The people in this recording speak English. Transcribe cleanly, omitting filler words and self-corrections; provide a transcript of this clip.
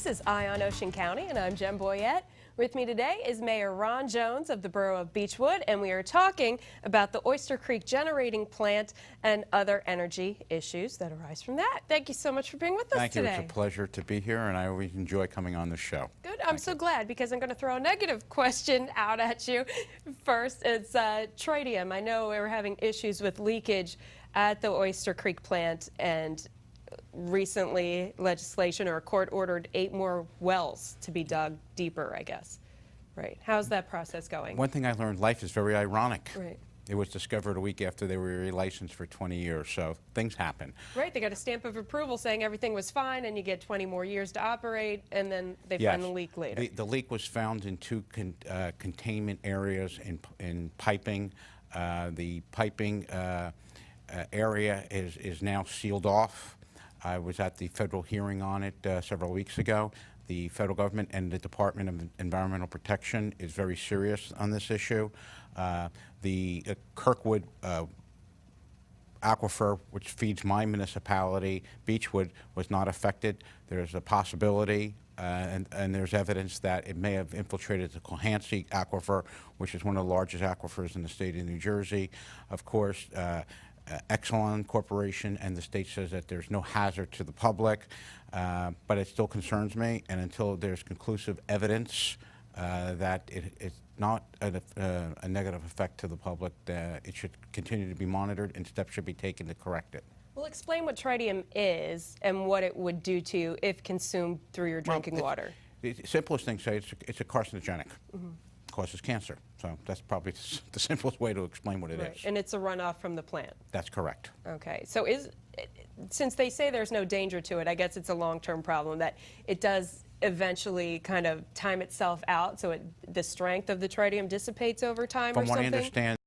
This is Eye on Ocean County, and I'm Jen Boyette. With me today is Mayor Ron Jones of the Borough of Beechwood, and we are talking about the Oyster Creek generating plant and other energy issues that arise from that. Thank you so much for being with us today. Thank you. It's a pleasure to be here, and I always enjoy coming on the show. Good. I'm so glad, because I'm going to throw a negative question out at you. First, it's tritium. I know we're having issues with leakage at the Oyster Creek plant, and recently legislation or a court ordered 8 more wells to be dug deeper, I guess. Right. How's that process going? One thing I learned, life is very ironic. Right. It was discovered a week after they were relicensed for 20 years, so things happen. Right. They got a stamp of approval saying everything was fine, and you get 20 more years to operate, and then they find the leak later. The leak was found in 2 containment areas in piping. The piping area is now sealed off. I was at the federal hearing on it several weeks ago. The federal government and the Department of Environmental Protection is very serious on this issue. The Kirkwood aquifer, which feeds my municipality, Beechwood, was not affected. There's a possibility, and there's evidence that it may have infiltrated the Cohansey aquifer, which is one of the largest aquifers in the state of New Jersey. Of course, Exelon Corporation and the state says that there's no hazard to the public, but it still concerns me, and until there's conclusive evidence that it's not a negative effect to the public, it should continue to be monitored and steps should be taken to correct it. Well, explain what tritium is and what it would do to you if consumed through your drinking water. The simplest thing to say, it's a carcinogenic. Causes cancer. So that's probably the simplest way to explain what it is. And it's a runoff from the plant. That's correct. Okay. So since they say there's no danger to it, I guess it's a long-term problem that it does eventually kind of time itself out, so the strength of the tritium dissipates over time or something? From what I understand,